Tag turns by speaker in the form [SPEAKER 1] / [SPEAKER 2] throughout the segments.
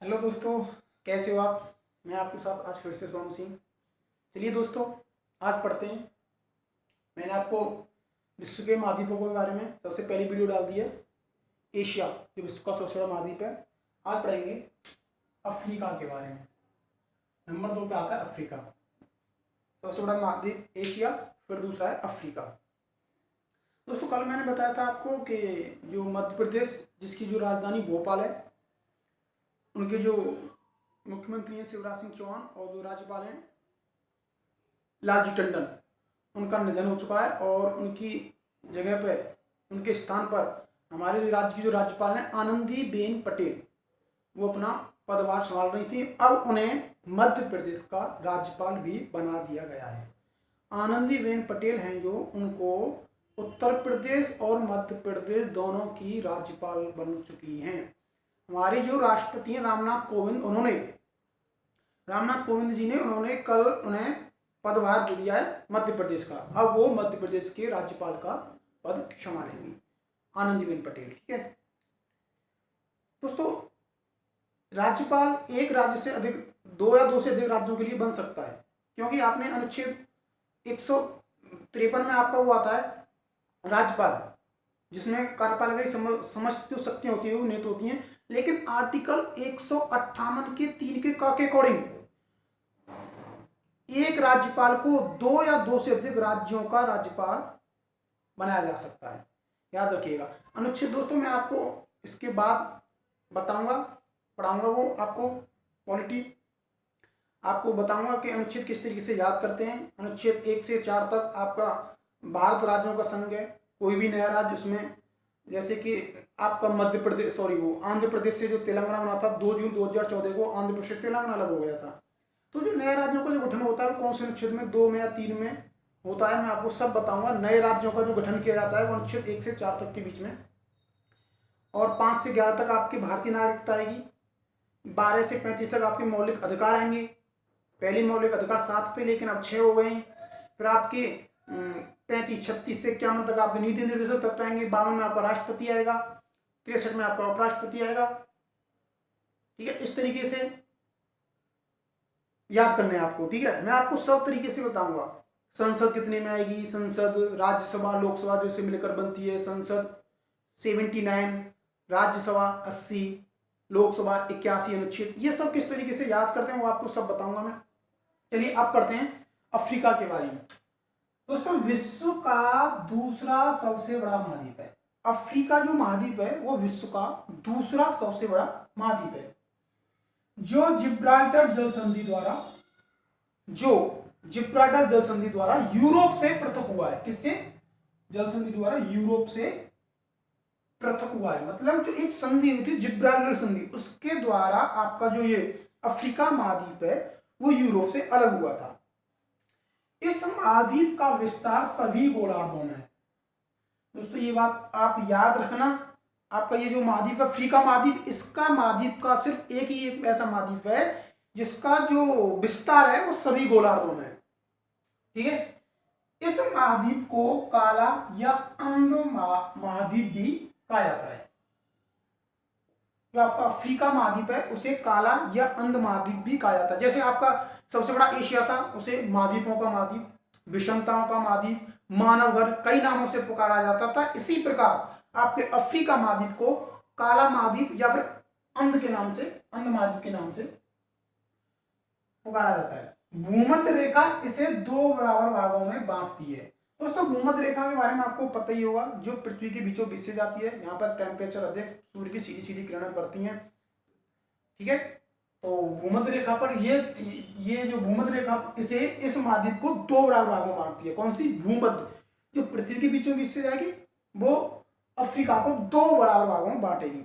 [SPEAKER 1] Hello दोस्तों, कैसे हो आप। मैं आपके साथ आज फिर से सोनू सिंह। चलिए दोस्तों, आज पढ़ते हैं। मैंने आपको विश्व के महाद्वीपों के बारे में सबसे पहली वीडियो डाल दी है। एशिया जो विश्व का सबसे बड़ा महाद्वीप है। आज पढ़ेंगे अफ्रीका के बारे में। नंबर 2 पे आता है अफ्रीका। सबसे बड़ा महाद्वीप एशिया, फिर दूसरा है अफ्रीका। दोस्तों, कल मैंने बताया था आपको कि जो मध्य प्रदेश जिसकी जो राजधानी भोपाल है, उनके जो मुख्यमंत्री हैं शिवराज सिंह चौहान और जो राज्यपाल हैं लालजी टंडन, उनका निधन हो चुका है। और उनकी जगह पे, उनके स्थान पर हमारे राज्य की जो राज्यपाल हैं आनंदीबेन पटेल, वो अपना पदभार संभाल रही थी। अब उन्हें मध्य प्रदेश का राज्यपाल भी बना दिया गया है। आनंदीबेन पटेल हैं जो उनको उत्तर प्रदेश और मध्य प्रदेश दोनों की राज्यपाल बन चुकी हैं। हमारे जो राष्ट्रपति हैं रामनाथ कोविंद जी ने उन्होंने कल उन्हें पदभार दे दिया है मध्य प्रदेश का। अब वो मध्य प्रदेश के राज्यपाल का पद संभालेंगी, आनंदीबेन पटेल। ठीक है दोस्तों, राज्यपाल एक राज्य से अधिक, दो या दो से अधिक राज्यों के लिए बन सकता है, क्योंकि आपने अनुच्छेद 153 में आपका वो आता है राज्यपाल, जिसमें कार्यपालिका की समस्त जो शक्तियां होती है वो निहित होती हैं। लेकिन आर्टिकल 158 के 3 के क के अकॉर्डिंग एक राज्यपाल को दो या दो से अधिक राज्यों का राज्यपाल बनाया जा सकता है। याद रखिएगा अनुच्छेद। दोस्तों, मैं आपको इसके बाद बताऊंगा, पढ़ाऊंगा वो आपको पॉलिटी, आपको बताऊंगा कि अनुच्छेद किस तरीके से याद करते हैं। अनुच्छेद 1 से 4 तक आपका भारत राज्यों का संघ है। कोई भी नया राज्य उसमें, जैसे कि आपका मध्य प्रदेश, वो आंध्र प्रदेश से जो तेलंगाना बना था 2 जून 2014 को, आंध्र प्रदेश से तेलंगाना अलग हो गया था। तो जो नए राज्यों का जो गठन होता है वो कौन से अनुच्छेद में, 2 में या 3 में होता है, मैं आपको सब बताऊंगा। नए राज्यों का जो गठन किया जाता है वो अनुच्छेद 1 से 4 तक के बीच में, और 5 से 11 तक आपकी भारतीय नागरिकता आएगी। 12 से 35 तक आपके मौलिक अधिकार आएंगे। पहले मौलिक अधिकार 7 थे, लेकिन अब 6 हो गए। फिर आपके 35, 36 से 51 तक आपके नीति निर्देशक तत्व आएंगे। 52 में आपका राष्ट्रपति आएगा। 63 में आपका उपराष्ट्रपति आएगा। ठीक है, इस तरीके से याद करने हैं आपको। ठीक है, मैं आपको सब तरीके से बताऊंगा। संसद कितने में आएगी, संसद, राज्यसभा, लोकसभा जो इसे मिलकर बनती है, संसद 79, राज्यसभा 80, लोकसभा 81 अनुच्छेद, ये सब किस तरीके से याद करते हैं वो आपको सब बताऊंगा मैं। चलिए अब पढ़ते हैं अफ्रीका के बारे में। दोस्तों, विश्व का दूसरा सबसे बड़ा महाद्वीप है अफ्रीका। जो महाद्वीप है वो विश्व का दूसरा सबसे बड़ा महाद्वीप है, जो जिब्राल्टर जल संधि द्वारा यूरोप से पृथक हुआ है। किससे? जल संधि द्वारा यूरोप से पृथक हुआ है। मतलब जो एक संधि हुई थी जिब्राल्टर संधि, उसके द्वारा आपका जो ये अफ्रीका महाद्वीप है वो यूरोप से अलग हुआ था। इस महाद्वीप का विस्तार सभी गोलार्धों में है। दोस्तों, ये बात आप याद रखना। आपका ये जो महाद्वीप है अफ्रीका महाद्वीप, इसका महाद्वीप का सिर्फ एक ऐसा महाद्वीप है जिसका जो विस्तार है वो सभी गोलार्धों में है। ठीक है, इस महाद्वीप को काला या अंध महाद्वीप भी कहा जाता है। जो आपका अफ्रीका महाद्वीप है उसे काला या अंध महाद्वीप भी कहा जाता है। जैसे आपका सबसे बड़ा एशिया था, उसे महाद्वीपों का महाद्वीप, विषमताओं का महाद्वीप, मानव घर, कई नामों से पुकारा जाता था। इसी प्रकार आपके अफ्रीका महाद्वीप को काला महाद्वीप या फिर अंध महाद्वीप के नाम से पुकारा जाता है। भूमध्य रेखा इसे 2 बराबर भागों में बांटती है। दोस्तों, भूमध्य रेखा के बारे में आपको पता ही होगा, जो पृथ्वी के बीचों बीच से जाती है। यहाँ पर टेम्परेचर अधिक, सूर्य की सीधी सीधी किरणें पड़ती हैं। ठीक है, तो भूमध्य रेखा पर ये जो भूमध्य रेखा इसे, इस महाद्वीप को 2 बराबर भागों में बांटती है। कौन सी? भूमध्य, जो पृथ्वी के बीचों बीच से जाएगी वो अफ्रीका को 2 बराबर भागों में बांटेगी।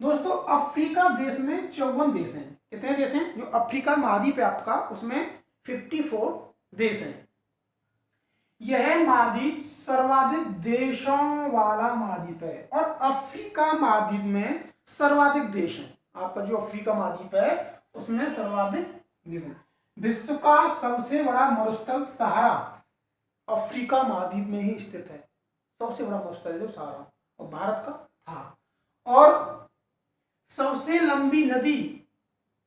[SPEAKER 1] दोस्तों, अफ्रीका देश में 54 देश हैं। कितने देश हैं? जो अफ्रीका महाद्वीप है आपका, उसमें 54 देश हैं। यह महाद्वीप सर्वाधिक देशों वाला महाद्वीप है, और अफ्रीका महाद्वीप में सर्वाधिक देश हैं। आपका जो अफ्रीका महाद्वीप है उसमें सर्वाधिक देश हैं। विश्व का सबसे बड़ा मरुस्थल सहारा अफ्रीका महाद्वीप में ही स्थित है। सबसे बड़ा मरुस्थल है जो सहारा, और भारत का था। और सबसे लंबी नदी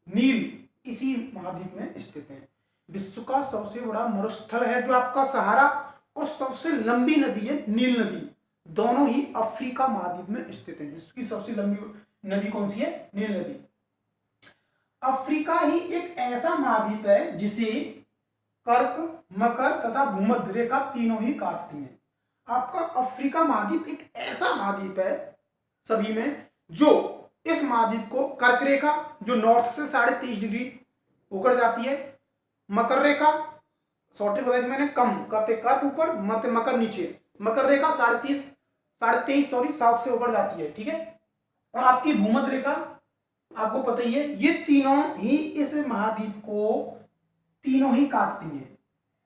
[SPEAKER 1] नील इसी महाद्वीप में स्थित है। विश्व का सबसे बड़ा मरुस्थल है जो आपका सहारा, और सबसे लंबी नदी है नील नदी, दोनों ही अफ्रीका महाद्वीप में स्थित है। विश्व की सबसे लंबी नदी कौन सी है? नील नदी। अफ्रीका ही एक ऐसा महाद्वीप है जिसे कर्क, मकर तथा भूमध्य रेखा तीनों ही काटती हैं। आपका अफ्रीका महाद्वीप एक ऐसा महाद्वीप है सभी में, जो इस महाद्वीप को कर्क रेखा जो नॉर्थ से 23.5 डिग्री होकर जाती है, मकर रेखा शॉर्ट बताया था मैंने, कम करते कर्क ऊपर, मध्य मकर नीचे, मकर रेखा 23.5 साउथ से होकर जाती है, ठीक है। और आपकी भूमध्य रेखा आपको पता ही है, ये तीनों ही इस महाद्वीप को तीनों ही काटती हैं।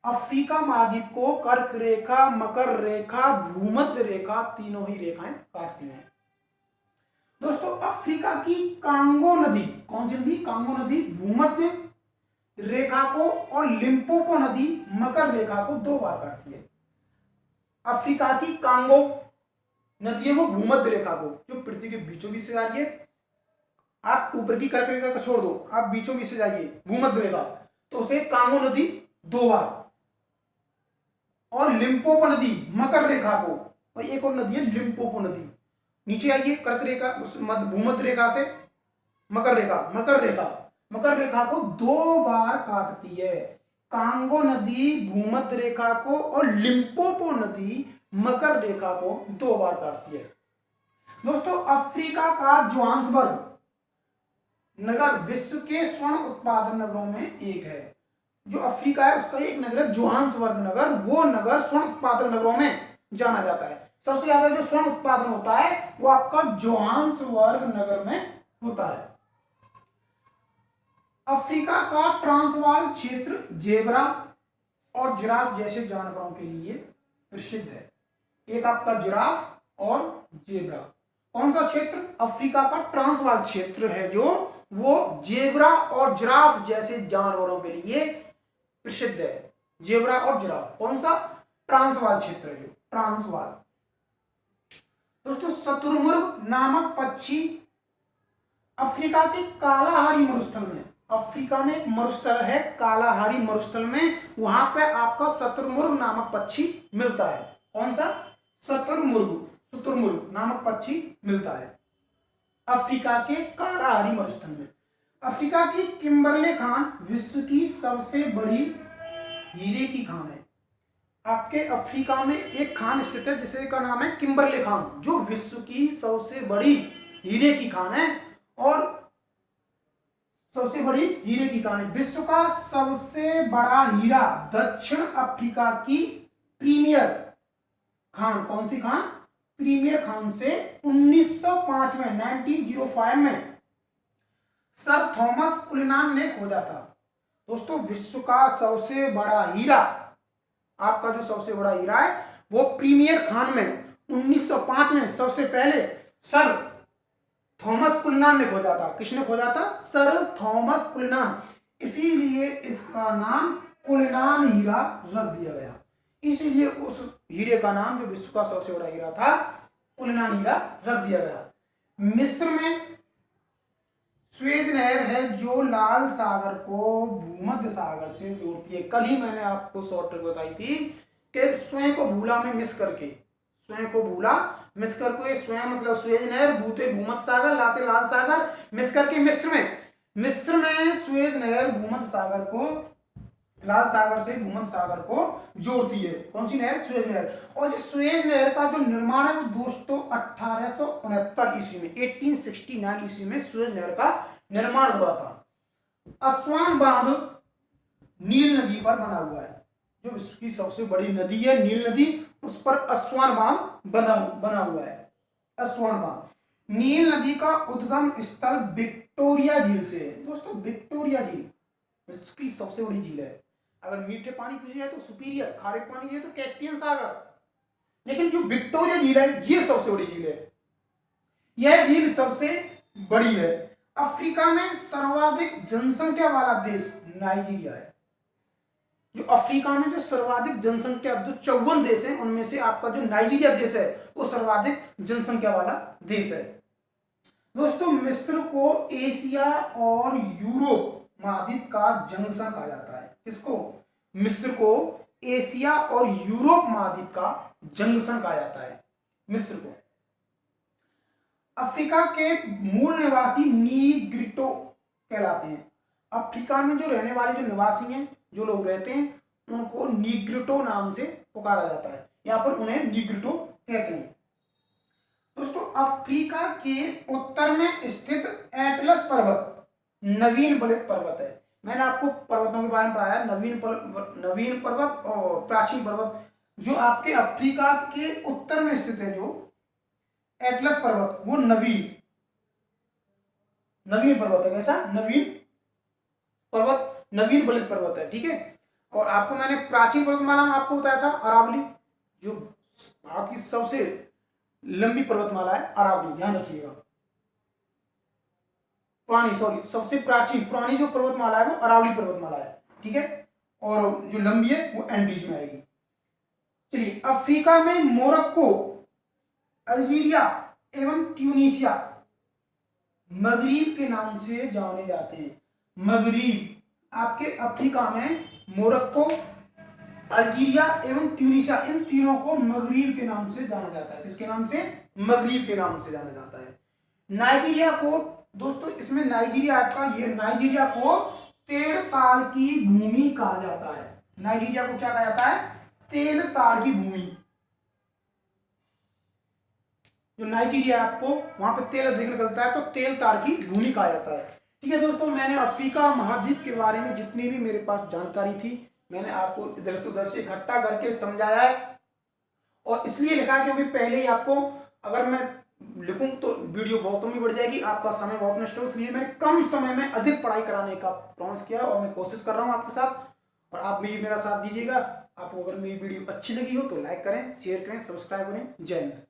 [SPEAKER 1] अफ्रीका महाद्वीप को कर्क रेखा, मकर रेखा, भूमध्य रेखा तीनों ही रेखाएं काटती हैं। दोस्तों अफ्रीका की कांगो नदी, कौन सी नदी? कांगो नदी भूमध्य रेखा को और लिम्पोपो नदी मकर रेखा को 2 बार काटती है। अफ्रीका की कांगो नदी है वो भूमध्य रेखा को, जो पृथ्वी के बीचों बीच से जा रही है, आप ऊपर की कर्क रेखा को छोड़ दो, आप बीचों बीच से जाइए भूमध्य रेखा, तो उसे कांगो नदी 2 बार, और लिम्पोपो नदी मकर रेखा को, और एक और नदी है लिम्पोपो नदी, नीचे आइए कर्क रेखा उस भूमध्य रेखा से मकर रेखा को 2 बार काटती है। कांगो नदी भूमध्य रेखा को और लिम्पोपो नदी मकर रेखा को 2 बार काटती है। दोस्तों अफ्रीका का जोहान्सबर्ग नगर विश्व के स्वर्ण उत्पादन नगरों में एक है। जो अफ्रीका है उसका एक नगर है जोहान्सबर्ग नगर, वो नगर स्वर्ण उत्पादन नगरों में जाना जाता है। सबसे ज्यादा जो स्वर्ण उत्पादन होता है वो आपका जोहान्सबर्ग नगर में होता है। अफ्रीका का ट्रांसवाल क्षेत्र जेब्रा और जिराफ जैसे जानवरों के लिए प्रसिद्ध है। एक आपका जिराफ और जेब्रा, कौन सा क्षेत्र? अफ्रीका का ट्रांसवाल क्षेत्र है जो वो जेब्रा और जिराफ जैसे जानवरों के लिए प्रसिद्ध है। जेब्रा और जिराफ, कौन सा? ट्रांसवाल क्षेत्र है, ट्रांसवाल। दोस्तों शतुरमुर्ग नामक पक्षी अफ्रीका के कालाहारी मरुस्थल में, अफ्रीका में एक मरुस्थल है कालाहारी मरुस्थल में, वहां पे आपका शतुरमुर्ग नामक पक्षी मिलता है। कौन सा? शतुरमुर्ग नामक पक्षी मिलता है अफ्रीका के कालाहारी मरुस्थल में। अफ्रीका की किम्बरले खान विश्व की सबसे बड़ी हीरे की खान है। आपके अफ्रीका में एक खान स्थित है जिसे का नाम है किम्बरले खान, जो विश्व की सबसे बड़ी हीरे की खान है, और सबसे बड़ी हीरे की खान है। विश्व का सबसे बड़ा हीरा दक्षिण अफ्रीका की प्रीमियर खान, कौन सी खान? प्रीमियर खान से 1905 में सर थॉमस कुलिनान ने खोजा था। दोस्तों विश्व का सबसे बड़ा हीरा, आपका जो सबसे बड़ा हीरा है वो प्रीमियर खान में 1905 में सबसे पहले सर थॉमस कुलिनान ने खोजा था। किसने खोजा था? Sir Thomas Cullinan. इसीलिए इसका नाम कुलिनान हीरा रख दिया गया। इसलिए उस हीरे का नाम जो विश्व का सबसे बड़ा हीरा था कुलिनान हीरा रख दिया गया। मिस्र में स्वेज नहर है जो लाल सागर को भूमध्य सागर से जोड़ती है। कल ही मैंने आपको शॉर्ट ट्रिक बताई थी कि स्वयं को भूला में मिस करके, स्वयं को भूला मिस करके, स्वयं मतलब स्वेज नहर, भूते भूमध्य सागर, लाते लाल सागर, मिस करके मिस्र में स्वेज नहर भूमध्य सागर को, लाल सागर से भूमध्य सागर को जोड़ती है। कौन सी नहर? स्वेज नहर। और जिस स्वेज नहर का जो निर्माण है वो दोस्तों 1869 ईस्वी में, 1869 ईस्वी में स्वेज नहर का निर्माण हुआ था। अस्वान बांध नील नदी पर बना हुआ है। जो विश्व की सबसे बड़ी नदी है नील नदी, उस पर अस्वान बांध बना हुआ है। अस्वान बांध। नील नदी का उद्गम स्थल विक्टोरिया झील से है। दोस्तों विक्टोरिया झील विश्व की सबसे बड़ी झील है। अगर मीठे पानी पूछे जाए तो सुपीरियर, खारे पानी है तो कैस्पियन सागर, लेकिन जो विक्टोरिया झील है ये सबसे बड़ी झील है। यह झील सबसे बड़ी है। अफ्रीका में सर्वाधिक जनसंख्या वाला देश नाइजीरिया है। जो अफ्रीका में जो सर्वाधिक जनसंख्या, जो 54 देश हैं उनमें से आपका जो नाइजीरिया देश है वो सर्वाधिक जनसंख्या वाला देश है। दोस्तों मिस्र को एशिया और यूरोप महाद्वीप का जंक्शन कहा जाता है। किसको? मिस्र को एशिया और यूरोप महाद्वीप का जंक्शन कहा जाता है मिस्र को। अफ्रीका के मूल निवासी नीग्रिटो कहलाते हैं। अफ्रीका में जो रहने वाले जो निवासी हैं, जो लोग रहते हैं, उनको नीग्रिटो नाम से पुकारा जाता है। यहाँ पर उन्हें नीग्रिटो कहते हैं। दोस्तों अफ्रीका के उत्तर में स्थित एटलस पर्वत नवीन बलित पर्वत है। मैंने आपको पर्वतों के बारे में पढ़ाया, नवीन पर्वत और प्राचीन पर्वत। जो आपके अफ्रीका के उत्तर में स्थित है जो एटलस पर्वत, वो नवीन पर्वत है। कैसा? नवीन पर्वत, नवीन बलित पर्वत है। ठीक है। और आपको मैंने प्राचीन पर्वतमाला में आपको बताया था अरावली, जो भारत की सबसे लंबी पर्वतमाला है अरावली, ध्यान रखिएगा। सबसे पुरानी जो पर्वतमाला है वो अरावली पर्वतमाला है। ठीक है। और जो लंबी है वो एंडीज में आएगी। चलिए, अफ्रीका में मोरक्को, अल्जीरिया एवं ट्यूनीशिया मगरीब के नाम से जाने जाते हैं। मगरीब, आपके अफ्रीका में मोरक्को, अल्जीरिया एवं ट्यूनीशिया, इन तीनों को मगरीब के नाम से जाना जाता है। किसके नाम से? मगरीब के नाम से जाना जाता है। नाइजीरिया को दोस्तों, इसमें नाइजीरिया को तेल ताल की भूमि कहा जाता है। नाइजीरिया को क्या कहा जाता है? तेल ताल की भूमि। जो नाइजीरिया, आपको वहां पे तेल अधिक निकलता है तो तेल ताड़ की भूमि कहा जाता है। ठीक है दोस्तों, मैंने अफ्रीका महाद्वीप के बारे में जितनी भी मेरे पास जानकारी थी मैंने आपको इधर से उधर से इकट्ठा करके समझाया है। और इसलिए लिखा है क्योंकि पहले ही आपको, अगर मैं लिखूं तो वीडियो बहुत लंबी बढ़ जाएगी, आपका समय बहुत नष्ट हो, इसलिए मैंने कम समय में अधिक पढ़ाई कराने का प्रॉमिस किया और मैं कोशिश कर रहा हूं आपके साथ। और आप भी मेरा साथ दीजिएगा। आपको अगर मेरी वीडियो अच्छी लगी हो तो लाइक करें, शेयर करें, सब्सक्राइब करें। जय हिंद।